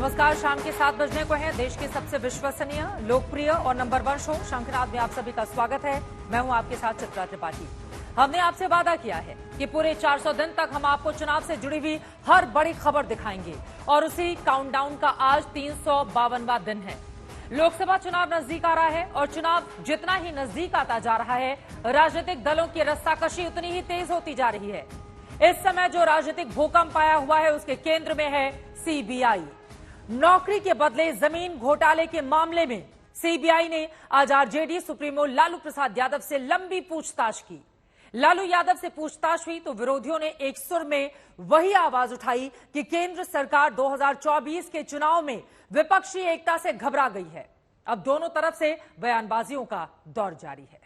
नमस्कार, शाम के 7 बजने को है। देश के सबसे विश्वसनीय, लोकप्रिय और नंबर 1 शो शंखनाद में आप सभी का स्वागत है। मैं हूं आपके साथ चित्रा त्रिपाठी। हमने आपसे वादा किया है कि पूरे 400 दिन तक हम आपको चुनाव से जुड़ी हुई हर बड़ी खबर दिखाएंगे और उसी काउंटडाउन का आज 352वां दिन है। लोकसभा चुनाव नजदीक आ रहा है और चुनाव जितना ही नजदीक आता जा रहा है, राजनीतिक दलों की रस्साकशी उतनी ही तेज होती जा रही है। इस समय जो राजनीतिक भूकंप आया हुआ है, उसके केंद्र में है सीबीआई। नौकरी के बदले जमीन घोटाले के मामले में सीबीआई ने आज आरजेडी सुप्रीमो लालू प्रसाद यादव से लंबी पूछताछ की। लालू यादव से पूछताछ हुई तो विरोधियों ने एक सुर में वही आवाज उठाई कि केंद्र सरकार 2024 के चुनाव में विपक्षी एकता से घबरा गई है। अब दोनों तरफ से बयानबाजियों का दौर जारी है।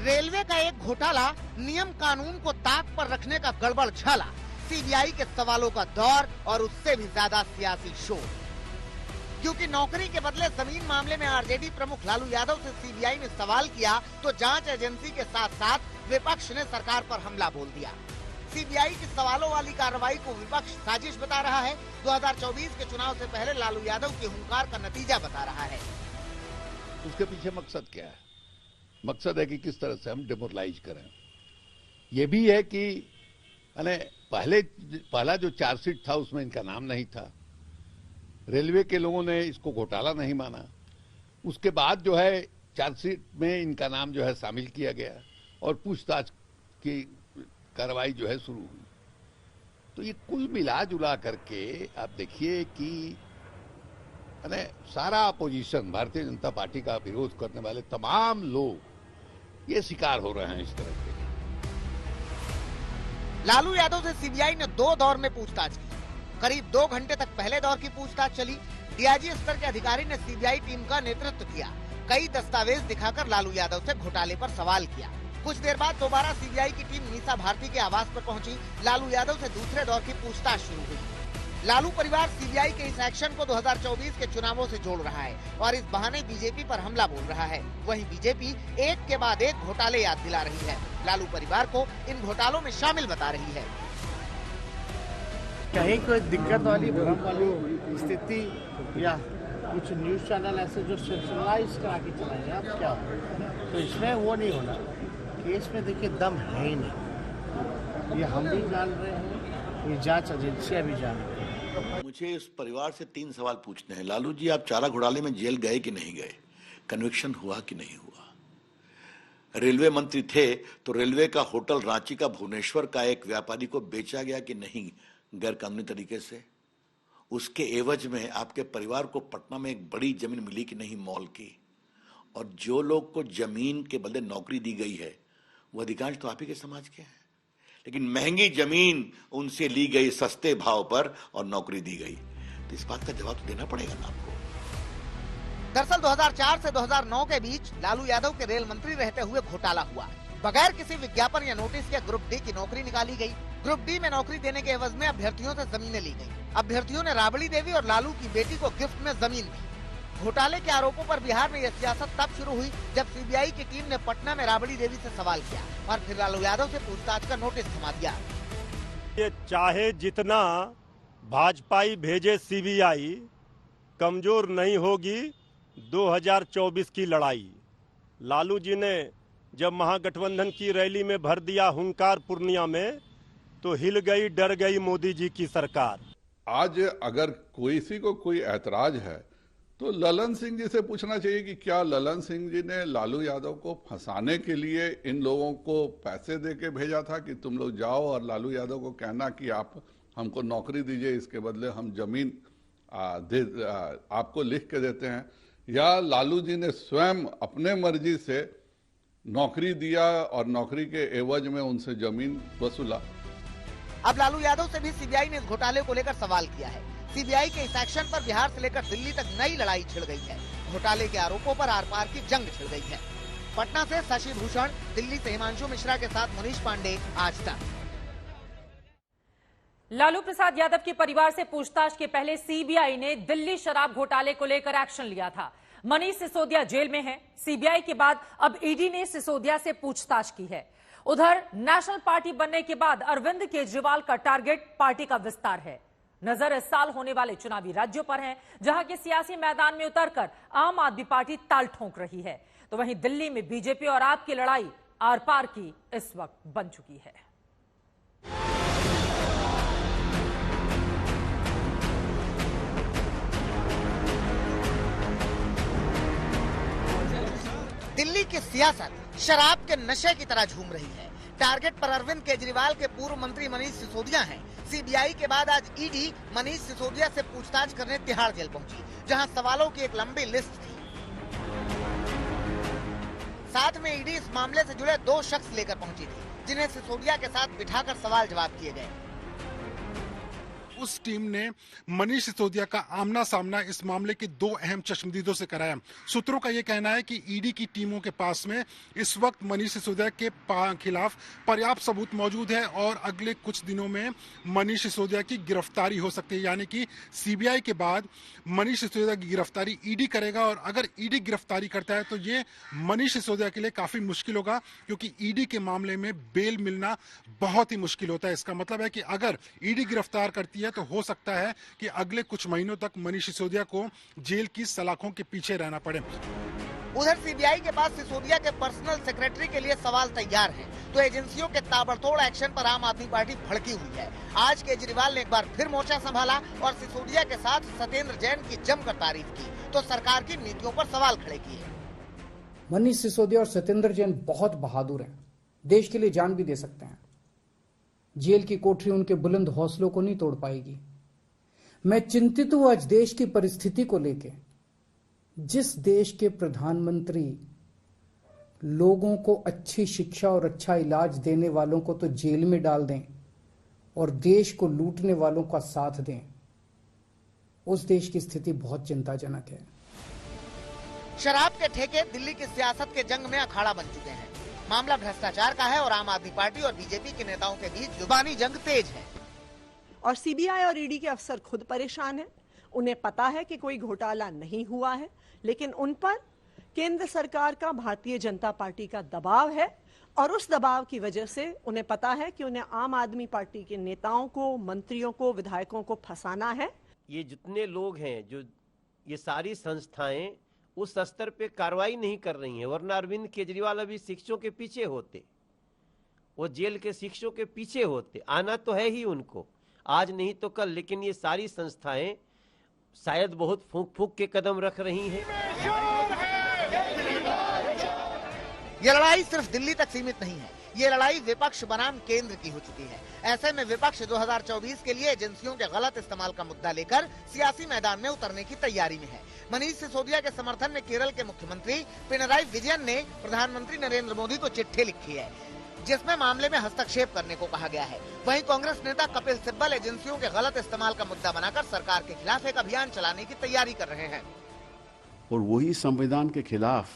रेलवे का एक घोटाला, नियम कानून को ताक पर रखने का गड़बड़ झाला, सीबीआई के सवालों का दौर और उससे भी ज्यादा सियासी शोर। क्योंकि नौकरी के बदले जमीन मामले में आरजेडी प्रमुख लालू यादव से सीबीआई ने सवाल किया तो जांच एजेंसी के साथ साथ विपक्ष ने सरकार पर हमला बोल दिया। सीबीआई के सवालों वाली कार्रवाई को विपक्ष साजिश बता रहा है। 2024 के चुनाव से पहले लालू यादव की हुंकार का नतीजा बता रहा है। उसके पीछे मकसद क्या है? मकसद है कि किस तरह से हम डिमोरलाइज करें। यह भी है कि पहला जो चार्जशीट था उसमें इनका नाम नहीं था। रेलवे के लोगों ने इसको घोटाला नहीं माना। उसके बाद जो है चार्जशीट में इनका नाम जो है शामिल किया गया और पूछताछ की कार्रवाई जो है शुरू हुई। तो ये कुल मिला जुला करके आप देखिए कि सारा अपोजिशन, भारतीय जनता पार्टी का विरोध करने वाले तमाम लोग ये शिकार हो रहे हैं इस तरह के। लालू यादव से सीबीआई ने 2 दौर में पूछताछ की। करीब 2 घंटे तक पहले दौर की पूछताछ चली। डीआईजी स्तर के अधिकारी ने सीबीआई टीम का नेतृत्व किया। कई दस्तावेज दिखाकर लालू यादव से घोटाले पर सवाल किया। कुछ देर बाद दोबारा सीबीआई की टीम मीसा भारती के आवास पर पहुंची। लालू यादव से दूसरे दौर की पूछताछ शुरू हुई। लालू परिवार सीबीआई के इस एक्शन को 2024 के चुनावों से जोड़ रहा है और इस बहाने बीजेपी पर हमला बोल रहा है। वहीं बीजेपी एक के बाद एक घोटाले याद दिला रही है। लालू परिवार को इन घोटालों में शामिल बता रही है। कहीं कोई दिक्कत वाली, भ्रम वाली स्थिति या कुछ न्यूज चैनल ऐसे जो सेंसलाइज करा के चलाएंगे, अब क्या हो? तो इसमें वो नहीं होना। केस में देखिए दम है ही नहीं। ये हम भी जान रहे हैं, ये जांच एजेंसियां भी जान रही हैं। मुझे इस परिवार से 3 सवाल पूछने हैं। लालू जी, आप चारा घोटाले में जेल गए कि नहीं गए? कन्विक्शन हुआ कि नहीं हुआ? रेलवे मंत्री थे तो रेलवे का होटल रांची का भुवनेश्वर का एक व्यापारी को बेचा गया कि नहीं गैर कानूनी तरीके से? उसके एवज में आपके परिवार को पटना में एक बड़ी जमीन मिली कि नहीं मॉल की? और जो लोग को जमीन के बदले नौकरी दी गई है वो अधिकांश तो आप ही के समाज के हैं, लेकिन महंगी जमीन उनसे ली गई सस्ते भाव पर और नौकरी दी गई। तो इस बात का जवाब तो देना पड़ेगा ना आपको। दरअसल 2004 से 2009 के बीच लालू यादव के रेल मंत्री रहते हुए घोटाला हुआ। बगैर किसी विज्ञापन या नोटिस के ग्रुप डी की नौकरी निकाली गई। ग्रुप डी में नौकरी देने के एवज में अभ्यर्थियों से जमीनें ली गई। अभ्यर्थियों ने राबड़ी देवी और लालू की बेटी को गिफ्ट में जमीन दी। घोटाले के आरोपों पर बिहार में यह सियासत तब शुरू हुई जब सीबीआई की टीम ने पटना में राबड़ी देवी से सवाल किया और फिर लालू यादव से पूछताछ का नोटिस थमा दिया। ये चाहे जितना भाजपाई भेजे सीबीआई, कमजोर नहीं होगी 2024 की लड़ाई। लालू जी ने जब महागठबंधन की रैली में भर दिया हुंकार पूर्णिया में, तो हिल गई डर गई मोदी जी की सरकार। आज अगर किसी को कोई ऐतराज है तो ललन सिंह जी से पूछना चाहिए कि क्या ललन सिंह जी ने लालू यादव को फंसाने के लिए इन लोगों को पैसे देके भेजा था कि तुम लोग जाओ और लालू यादव को कहना कि आप हमको नौकरी दीजिए, इसके बदले हम जमीन आपको लिख के देते हैं, या लालू जी ने स्वयं अपने मर्जी से नौकरी दिया और नौकरी के एवज में उनसे जमीन वसूला। अब लालू यादव से भी सीबीआई ने इस घोटाले को लेकर सवाल किया है। सीबीआई के इस एक्शन पर बिहार से लेकर दिल्ली तक नई लड़ाई छिड़ गई है। घोटाले के आरोपों पर आर पार की जंग छिड़ गई है। पटना से शशि भूषण, दिल्ली से हिमांशु मिश्रा के साथ मनीष पांडे, आज तक। लालू प्रसाद यादव के परिवार से पूछताछ के पहले सीबीआई ने दिल्ली शराब घोटाले को लेकर एक्शन लिया था। मनीष सिसोदिया जेल में है। सीबीआई के बाद अब ईडी ने सिसोदिया से पूछताछ की है। उधर नेशनल पार्टी बनने के बाद अरविंद केजरीवाल का टारगेट पार्टी का विस्तार है। नजर इस साल होने वाले चुनावी राज्यों पर है, जहां के सियासी मैदान में उतरकर आम आदमी पार्टी ताल ठोंक रही है। तो वहीं दिल्ली में बीजेपी और आप की लड़ाई आर पार की इस वक्त बन चुकी है। दिल्ली की सियासत शराब के नशे की तरह झूम रही है। टारगेट पर अरविंद केजरीवाल के पूर्व मंत्री मनीष सिसोदिया हैं। सीबीआई के बाद आज ईडी मनीष सिसोदिया से पूछताछ करने तिहाड़ जेल पहुंची, जहां सवालों की एक लंबी लिस्ट थी। साथ में ईडी इस मामले से जुड़े 2 शख्स लेकर पहुंची थी, जिन्हें सिसोदिया के साथ बिठाकर सवाल जवाब किए गए। उस टीम ने मनीष सिसोदिया का आमना सामना इस मामले के 2 अहम चश्मदीदों से कराया। सूत्रों का यह कहना है कि ईडी की टीमों के पास में इस वक्त मनीष सिसोदिया के खिलाफ पर्याप्त सबूत मौजूद है और अगले कुछ दिनों में मनीष सिसोदिया की गिरफ्तारी हो सकती है। यानी कि सीबीआई के बाद मनीष सिसोदिया की गिरफ्तारी ईडी करेगा और अगर ईडी गिरफ्तारी करता है तो ये मनीष सिसोदिया के लिए काफी मुश्किल होगा, क्योंकि ईडी के मामले में बेल मिलना बहुत ही मुश्किल होता है। इसका मतलब है कि अगर ईडी गिरफ्तार करती है तो हो सकता है कि अगले कुछ महीनों तक मनीष सिसोदिया को जेल की सलाखों के पीछे रहना पड़े। उधर सीबीआई के पास सिसोदिया के पर्सनल सेक्रेटरी के लिए सवाल तैयार हैं, तो एजेंसियों के ताबड़तोड़ एक्शन पर आम आदमी पार्टी भड़की हुई है। आज केजरीवाल ने एक बार फिर मोर्चा संभाला और सिसोदिया के साथ सत्येंद्र जैन की जमकर तारीफ की, तो सरकार की नीतियों पर सवाल खड़े किए। मनीष सिसोदिया और सत्येंद्र जैन बहुत बहादुर हैं, देश के लिए जान भी दे सकते हैं। जेल की कोठरी उनके बुलंद हौसलों को नहीं तोड़ पाएगी। मैं चिंतित हूं आज देश की परिस्थिति को लेकर। जिस देश के प्रधानमंत्री लोगों को अच्छी शिक्षा और अच्छा इलाज देने वालों को तो जेल में डाल दें और देश को लूटने वालों का साथ दें, उस देश की स्थिति बहुत चिंताजनक है। शराब के ठेके दिल्ली की सियासत के जंग में अखाड़ा बन चुके हैं। मामला भ्रष्टाचार का है और आम आदमी पार्टी और बीजेपी के नेताओं के बीच जुबानी जंग तेज है। और सीबीआई और ईडी के अफसर खुद परेशान हैं। उन्हें पता है कि कोई घोटाला नहीं हुआ है, लेकिन उन पर केंद्र सरकार का भारतीय जनता पार्टी का दबाव है और उस दबाव की वजह से उन्हें पता है कि उन्हें आम आदमी पार्टी के नेताओं को, मंत्रियों को, विधायकों को फंसाना है। ये जितने लोग हैं, जो ये सारी संस्थाएं उस स्तर पे कार्रवाई नहीं कर रही हैं, वरना अरविंद केजरीवाल अभी शिक्षकों के पीछे होते, वो जेल के शिक्षकों के पीछे होते। आना तो है ही उनको, आज नहीं तो कल, लेकिन ये सारी संस्थाएं शायद बहुत फूंक फूंक के कदम रख रही हैं। ये लड़ाई सिर्फ दिल्ली तक सीमित नहीं है, ये लड़ाई विपक्ष बनाम केंद्र की हो चुकी है। ऐसे में विपक्ष 2024 के लिए एजेंसियों के गलत इस्तेमाल का मुद्दा लेकर सियासी मैदान में उतरने की तैयारी में है। मनीष सिसोदिया के समर्थन में केरल के मुख्यमंत्री पिनराई विजयन ने प्रधानमंत्री नरेंद्र मोदी को चिट्ठी लिखी है, जिसमें मामले में हस्तक्षेप करने को कहा गया है। वहीं कांग्रेस नेता कपिल सिब्बल एजेंसियों के गलत इस्तेमाल का मुद्दा बनाकर सरकार के खिलाफ एक अभियान चलाने की तैयारी कर रहे हैं। और वही संविधान के खिलाफ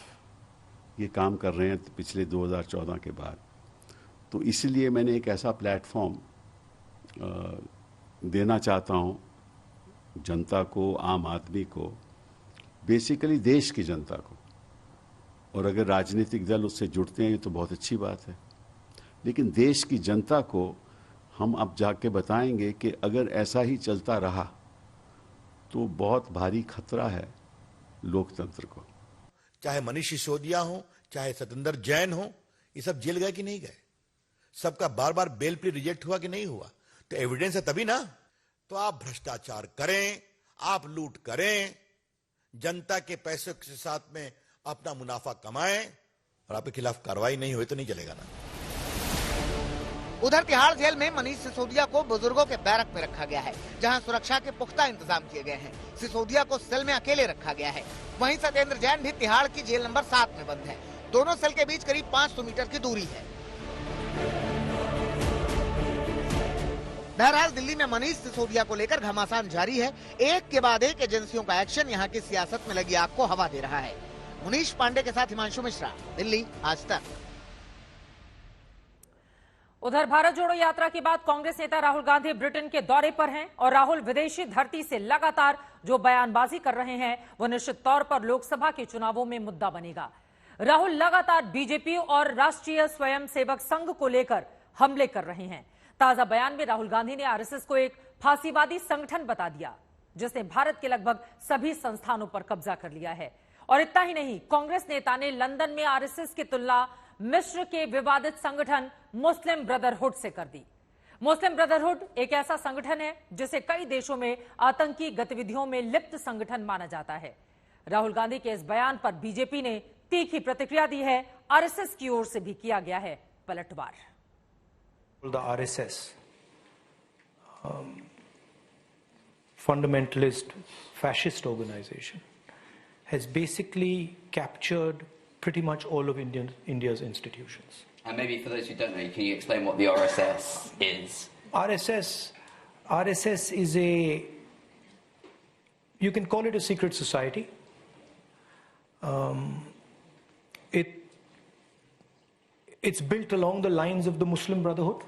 ये काम कर रहे हैं पिछले 2014 के बाद। तो इसलिए मैंने एक ऐसा प्लेटफॉर्म देना चाहता हूँ जनता को, आम आदमी को, बेसिकली देश की जनता को। और अगर राजनीतिक दल उससे जुड़ते हैं तो बहुत अच्छी बात है, लेकिन देश की जनता को हम अब जाके बताएंगे कि अगर ऐसा ही चलता रहा तो बहुत भारी खतरा है लोकतंत्र को। चाहे मनीष सिसोदिया हो, चाहे सत्येंद्र जैन हो, ये सब जेल गए कि नहीं गए? सबका बार बार बेल प्ली रिजेक्ट हुआ कि नहीं हुआ? तो एविडेंस है तभी ना। तो आप भ्रष्टाचार करें, आप लूट करें, जनता के पैसे के साथ में अपना मुनाफा कमाएं और आपके खिलाफ कार्रवाई नहीं हुई तो नहीं चलेगा ना। उधर तिहाड़ जेल में मनीष सिसोदिया को बुजुर्गों के बैरक में रखा गया है, जहां सुरक्षा के पुख्ता इंतजाम किए गए हैं। सिसोदिया को सेल में अकेले रखा गया है। वहीं सत्येंद्र जैन भी तिहाड़ की जेल नंबर 7 में बंद है। दोनों सेल के बीच करीब 500 मीटर की दूरी है। बहरहाल दिल्ली में मनीष सिसोदिया को लेकर घमासान जारी है। एक के बाद एक एजेंसियों का एक्शन यहां की सियासत में लगी आग को हवा दे रहा है। मुनीश पांडे के साथ हिमांशु मिश्रा, दिल्ली, आज तक। उधर भारत जोड़ो यात्रा के बाद कांग्रेस नेता राहुल गांधी ब्रिटेन के दौरे पर हैं और राहुल विदेशी धरती से लगातार जो बयानबाजी कर रहे हैं वो निश्चित तौर पर लोकसभा के चुनावों में मुद्दा बनेगा। राहुल लगातार बीजेपी और राष्ट्रीय स्वयंसेवक संघ को लेकर हमले कर रहे हैं। ताजा बयान में राहुल गांधी ने आरएसएस को एक फांसीवादी संगठन बता दिया जिसने भारत के लगभग सभी संस्थानों पर कब्जा कर लिया है। और इतना ही नहीं, कांग्रेस नेता ने लंदन में आरएसएस की तुलना मिस्र के विवादित संगठन मुस्लिम ब्रदरहुड से कर दी। मुस्लिम ब्रदरहुड एक ऐसा संगठन है जिसे कई देशों में आतंकी गतिविधियों में लिप्त संगठन माना जाता है। राहुल गांधी के इस बयान पर बीजेपी ने तीखी प्रतिक्रिया दी है। आरएसएस की ओर से भी किया गया है पलटवार। The RSS, fundamentalist fascist organization, has basically captured pretty much all of India's institutions. And maybe for those who don't know, can you explain what the RSS is? RSS is you can call it a secret society. It's built along the lines of the Muslim Brotherhood,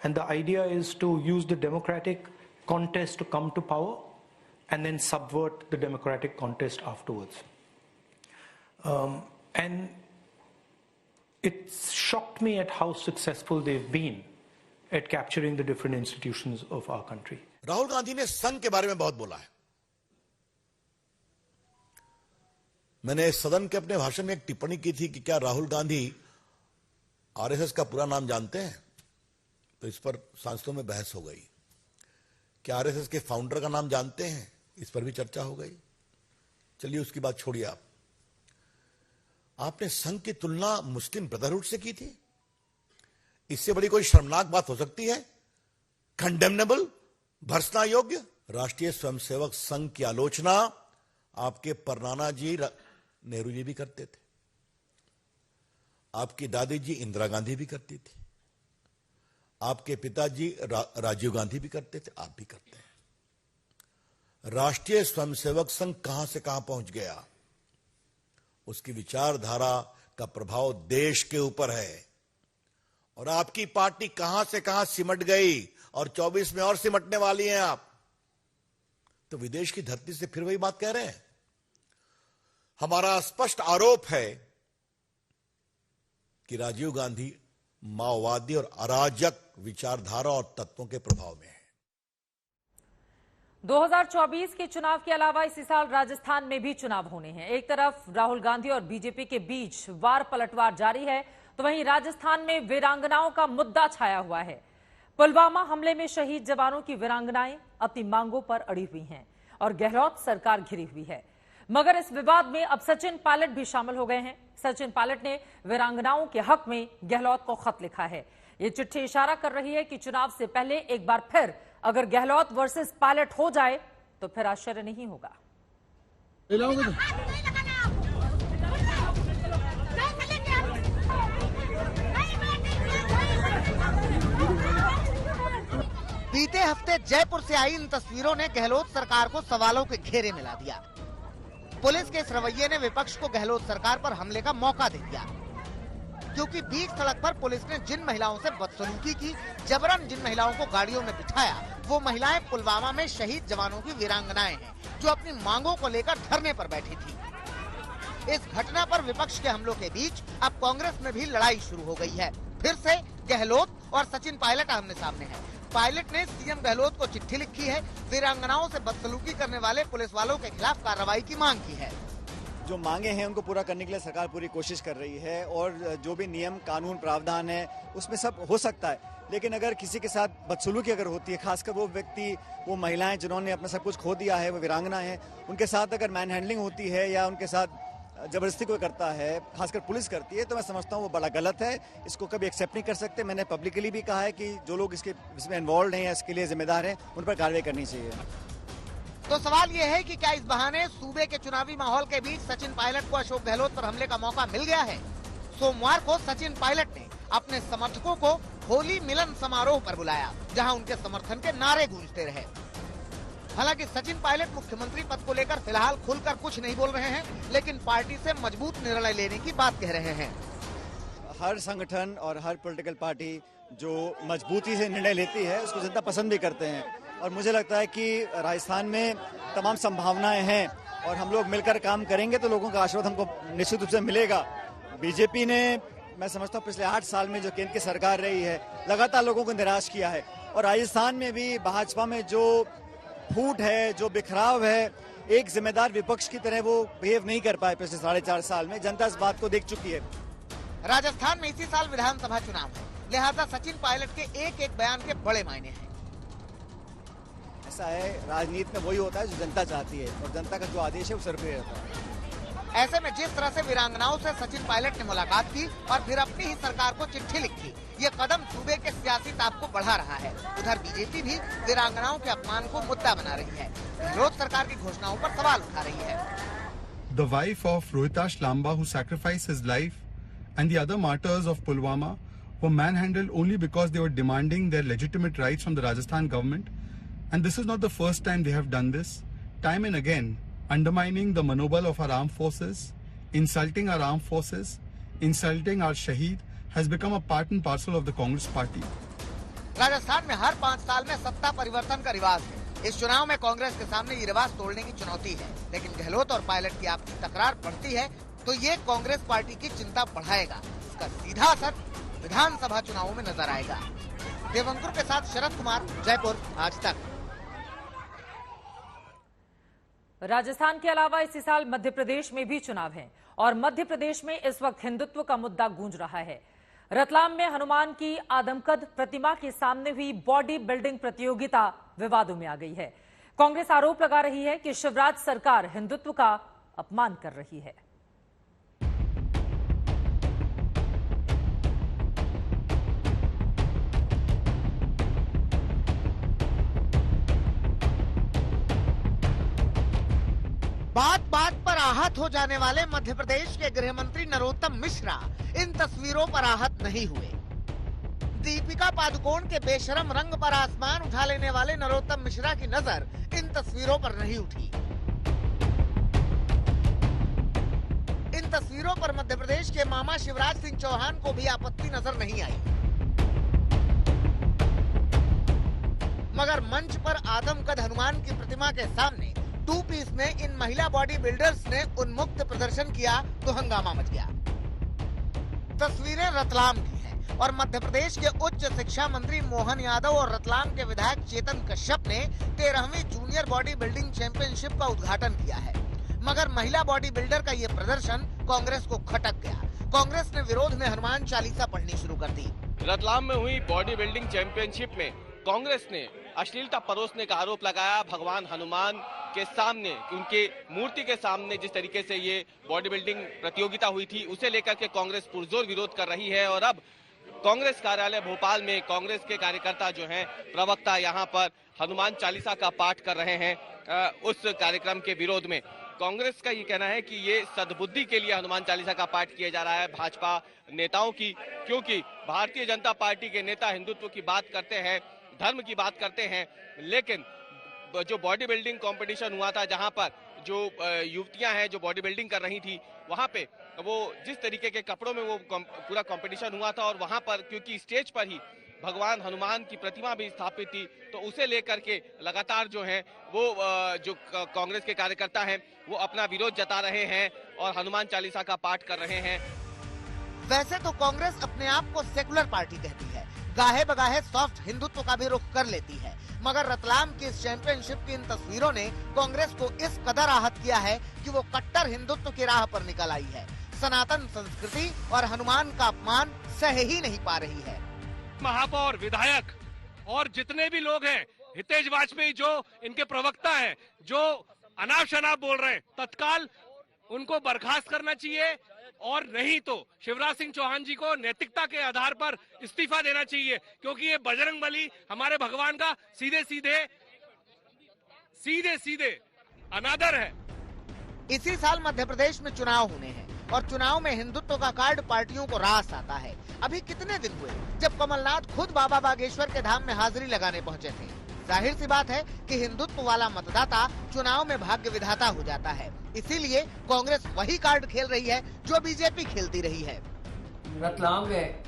and the idea is to use the democratic contest to come to power and then subvert the democratic contest afterwards. And it shocked me at how successful they've been at capturing the different institutions of our country. Rahul Gandhi ने संघ के बारे में बहुत बोला है। मैंने सदन के अपने भाषण में एक टिप्पणी की थी कि क्या राहुल गांधी आरएसएस का पूरा नाम जानते हैं, तो इस पर सांसदों में बहस हो गई। क्या आरएसएस के फाउंडर का नाम जानते हैं, इस पर भी चर्चा हो गई। चलिए उसकी बात छोड़िए। आपने संघ की तुलना मुस्लिम ब्रदरहुड से की थी। इससे बड़ी कोई शर्मनाक बात हो सकती है? कंडेमनेबल, भर्त्सना योग्य। राष्ट्रीय स्वयंसेवक संघ की आलोचना आपके परनाना जी नेहरू जी भी करते थे, आपकी दादी जी इंदिरा गांधी भी करती थी, आपके पिताजी राजीव गांधी भी करते थे, आप भी करते हैं। राष्ट्रीय स्वयंसेवक संघ कहां से कहां पहुंच गया, उसकी विचारधारा का प्रभाव देश के ऊपर है। और आपकी पार्टी कहां से कहां सिमट गई और 24 में और सिमटने वाली हैं आप। तो विदेश की धरती से फिर वही बात कह रहे हैं। हमारा स्पष्ट आरोप है कि राजीव गांधी माओवादी और अराजक विचारधारा और तत्वों के प्रभाव में है। 2024 के चुनाव के अलावा इसी साल राजस्थान में भी चुनाव होने हैं। एक तरफ राहुल गांधी और बीजेपी के बीच वार पलटवार जारी है, तो वहीं राजस्थान में वीरांगनाओं का मुद्दा छाया हुआ है। पुलवामा हमले में शहीद जवानों की वीरांगनाएं अपनी मांगों पर अड़ी हुई हैं और गहलोत सरकार घिरी हुई है। मगर इस विवाद में अब सचिन पायलट भी शामिल हो गए हैं। सचिन पायलट ने वीरांगनाओं के हक में गहलोत को खत लिखा है। ये चिट्ठी इशारा कर रही है कि चुनाव से पहले एक बार फिर अगर गहलोत वर्सेस पायलट हो जाए तो फिर आश्चर्य नहीं होगा। बीते हफ्ते जयपुर से आई इन तस्वीरों ने गहलोत सरकार को सवालों के घेरे में ला दिया। पुलिस के इस रवैये ने विपक्ष को गहलोत सरकार पर हमले का मौका दे दिया, क्योंकि बीच सड़क पर पुलिस ने जिन महिलाओं से बदसलूकी की, जबरन जिन महिलाओं को गाड़ियों में बिठाया, वो महिलाएं पुलवामा में शहीद जवानों की वीरांगनाएं हैं, जो अपनी मांगों को लेकर धरने पर बैठी थी। इस घटना पर विपक्ष के हमलों के बीच अब कांग्रेस में भी लड़ाई शुरू हो गई है। फिर से गहलोत और सचिन पायलट आमने सामने हैं। पायलट ने सीएम गहलोत को चिट्ठी लिखी है, वीरांगनाओं से बदसलूकी करने वाले पुलिस वालों के खिलाफ कार्रवाई की मांग की है। जो मांगे हैं उनको पूरा करने के लिए सरकार पूरी कोशिश कर रही है और जो भी नियम कानून प्रावधान है उसमें सब हो सकता है, लेकिन अगर किसी के साथ बदसलूकी अगर होती है, खासकर वो व्यक्ति, वो महिलाएं जिन्होंने अपना सब कुछ खो दिया है, वो वीरांगना है, उनके साथ अगर मैन हैंडलिंग होती है या उनके साथ जबरदस्ती कोई करता है, खासकर पुलिस करती है, तो मैं समझता हूँ वो बड़ा गलत है। इसको कभी एक्सेप्ट नहीं कर सकते। मैंने पब्लिकली भी कहा है कि जो लोग इसमें इन्वॉल्व हैं या इसके लिए जिम्मेदार हैं, उन पर कार्रवाई करनी चाहिए। तो सवाल ये है कि क्या इस बहाने सूबे के चुनावी माहौल के बीच सचिन पायलट को अशोक गहलोत पर हमले का मौका मिल गया है? सोमवार को सचिन पायलट ने अपने समर्थकों को होली मिलन समारोह पर बुलाया, जहां उनके समर्थन के नारे गूंजते रहे। हालांकि सचिन पायलट मुख्यमंत्री पद को लेकर फिलहाल खुलकर कुछ नहीं बोल रहे हैं, लेकिन पार्टी से मजबूत निर्णय लेने की बात कह रहे हैं। हर संगठन और हर पॉलिटिकल पार्टी जो मजबूती से निर्णय लेती है उसको जनता पसंद भी करते हैं। और मुझे लगता है कि राजस्थान में तमाम संभावनाएं हैं और हम लोग मिलकर काम करेंगे तो लोगों का आशीर्वाद हमको निश्चित रूप से मिलेगा। बीजेपी ने, मैं समझता हूँ, पिछले 8 साल में जो केंद्र की सरकार रही है लगातार लोगों को निराश किया है। और राजस्थान में भी भाजपा में जो फूट है, जो बिखराव है, एक जिम्मेदार विपक्ष की तरह वो बिहेव नहीं कर पाए पिछले 4.5 साल में। जनता इस बात को देख चुकी है। राजस्थान में इसी साल विधानसभा चुनाव है, लिहाजा सचिन पायलट के एक एक बयान के बड़े मायने हैं। ऐसा है, राजनीति में वही होता है जो जनता चाहती है और जनता का जो आदेश है वो सर पे रहता है। ऐसे में जिस तरह से वीरांगनाओं से सचिन पायलट ने मुलाकात की और फिर अपनी ही सरकार को चिट्ठी लिखी, ये कदम सूबे के सियासी ताप को बढ़ा रहा है। उधर बीजेपी भी वीरांगनाओं के अपमान को मुद्दा बना रही है, विरोध सरकार की घोषणाओं पर सवाल उठा रही है। The wife of Rohitash Lamba, who sacrificed his life, and the other martyrs of Pulwama were manhandled only because they were demanding their legitimate rights from the Rajasthan government. And this is not the first time they have done this. Time and again, undermining the manobal of our armed forces, insulting our armed forces, insulting our Shaheed has become a part and parcel of the Congress party. Rajasthan में हर 5 साल में सत्ता परिवर्तन का रिवाज है। इस चुनाव में कांग्रेस के सामने ये रिवाज तोड़ने की चुनौती है, लेकिन गहलोत और पायलट की आपसी तकरार बढ़ती है तो ये कांग्रेस पार्टी की चिंता बढ़ाएगा। इसका सीधा असर विधानसभा चुनावों में नजर आएगा। देवंकुर के साथ शरद कुमार, जयपुर, आज तक। राजस्थान के अलावा इसी साल मध्य प्रदेश में भी चुनाव हैं और मध्य प्रदेश में इस वक्त हिंदुत्व का मुद्दा गूंज रहा है। रतलाम में हनुमान की आदमकद प्रतिमा के सामने हुई बॉडी बिल्डिंग प्रतियोगिता विवादों में आ गई है। कांग्रेस आरोप लगा रही है कि शिवराज सरकार हिंदुत्व का अपमान कर रही है। बात बात पर आहत हो जाने वाले मध्य प्रदेश के गृह मंत्री नरोत्तम मिश्रा इन तस्वीरों पर आहत नहीं हुए। दीपिका पादुकोण के बेशरम रंग पर आसमान उठा लेने वाले नरोत्तम मिश्रा की नजर इन तस्वीरों पर नहीं उठी। इन तस्वीरों पर मध्य प्रदेश के मामा शिवराज सिंह चौहान को भी आपत्ति नजर नहीं आई, मगर मंच पर आदमकद हनुमान की प्रतिमा के सामने 2 पीस में इन महिला बॉडी बिल्डर्स ने उन्मुक्त प्रदर्शन किया तो हंगामा मच गया। तस्वीरें रतलाम की हैं और मध्य प्रदेश के उच्च शिक्षा मंत्री मोहन यादव और रतलाम के विधायक चेतन कश्यप ने 13वीं जूनियर बॉडी बिल्डिंग चैंपियनशिप का उद्घाटन किया है, मगर महिला बॉडी बिल्डर का ये प्रदर्शन कांग्रेस को खटक गया। कांग्रेस ने विरोध में हनुमान चालीसा पढ़नी शुरू कर दी। रतलाम में हुई बॉडी बिल्डिंग चैंपियनशिप में कांग्रेस ने अश्लीलता परोसने का आरोप लगाया। भगवान हनुमान के सामने, उनके मूर्ति के सामने जिस तरीके से ये बॉडी बिल्डिंग प्रतियोगिता हुई थी, उसे लेकर के कांग्रेस पुरजोर विरोध कर रही है। और अब कांग्रेस कार्यालय भोपाल में कांग्रेस के कार्यकर्ता जो हैं, प्रवक्ता यहाँ पर हनुमान चालीसा का पाठ कर रहे हैं। उस कार्यक्रम के विरोध में कांग्रेस का ये कहना है कि ये सद्बुद्धि के लिए हनुमान चालीसा का पाठ किया जा रहा है भाजपा नेताओं की, क्योंकि भारतीय जनता पार्टी के नेता हिंदुत्व की बात करते हैं, धर्म की बात करते हैं, लेकिन जो बॉडी बिल्डिंग कंपटीशन हुआ था, जहां पर जो युवतियां हैं जो बॉडी बिल्डिंग कर रही थी, वहां पे वो जिस तरीके के कपड़ों में वो पूरा कंपटीशन हुआ था और वहां पर क्योंकि स्टेज पर ही भगवान हनुमान की प्रतिमा भी स्थापित थी, तो उसे लेकर के लगातार जो है वो जो कांग्रेस के कार्यकर्ता हैं वो अपना विरोध जता रहे हैं और हनुमान चालीसा का पाठ कर रहे हैं। वैसे तो कांग्रेस अपने आप को सेकुलर पार्टी कहती है, गाहे बगाहे सॉफ्ट हिंदुत्व का भी रुख कर लेती है, मगर रतलाम की इस चैंपियनशिप की इन तस्वीरों ने कांग्रेस को इस कदर आहत किया है कि वो कट्टर हिंदुत्व की राह पर निकल आई है। सनातन संस्कृति और हनुमान का अपमान सह ही नहीं पा रही है। महापौर, विधायक और जितने भी लोग हैं, हितेश वाजपेयी जो इनके प्रवक्ता हैं, जो अनाप शनाप बोल रहे हैं, तत्काल उनको बर्खास्त करना चाहिए और नहीं तो शिवराज सिंह चौहान जी को नैतिकता के आधार पर इस्तीफा देना चाहिए, क्योंकि ये बजरंगबली हमारे भगवान का सीधे सीधे अनादर है। इसी साल मध्य प्रदेश में चुनाव होने हैं और चुनाव में हिंदुत्व का कार्ड पार्टियों को रास आता है। अभी कितने दिन हुए जब कमलनाथ खुद बाबा बागेश्वर के धाम में हाजिरी लगाने पहुंचे थे। जाहिर सी बात है कि हिंदुत्व वाला मतदाता चुनाव में भाग्य विधाता हो जाता है, इसीलिए कांग्रेस वही कार्ड खेल रही है जो बीजेपी खेलती रही है। रतलाम में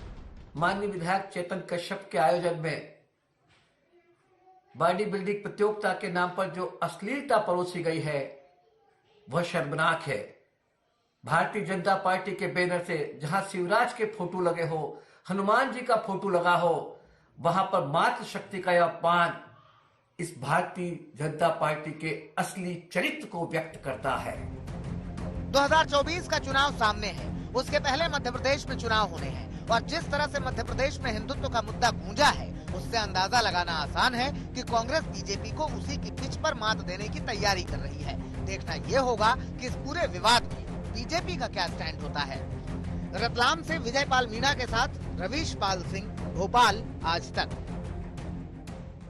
माननीय विधायक चेतन कश्यप के आयोजन में बॉडी बिल्डिंग प्रतियोगिता के नाम पर जो अश्लीलता परोसी गई है वह शर्मनाक है। भारतीय जनता पार्टी के बैनर से जहां शिवराज के फोटो लगे हो, हनुमान जी का फोटो लगा हो, वहां पर मातृ शक्ति का यह अपमान इस भारतीय जनता पार्टी के असली चरित्र को व्यक्त करता है। 2024 का चुनाव सामने है, उसके पहले मध्य प्रदेश में चुनाव होने हैं और जिस तरह से मध्य प्रदेश में हिंदुत्व का मुद्दा गूंजा है, उससे अंदाजा लगाना आसान है कि कांग्रेस बीजेपी को उसी की पिच पर मात देने की तैयारी कर रही है। देखना ये होगा कि इस पूरे विवाद में बीजेपी का क्या स्टैंड होता है। रतलाम से विजय पाल मीणा के साथ रवीश पाल सिंह, भोपाल, आज तक।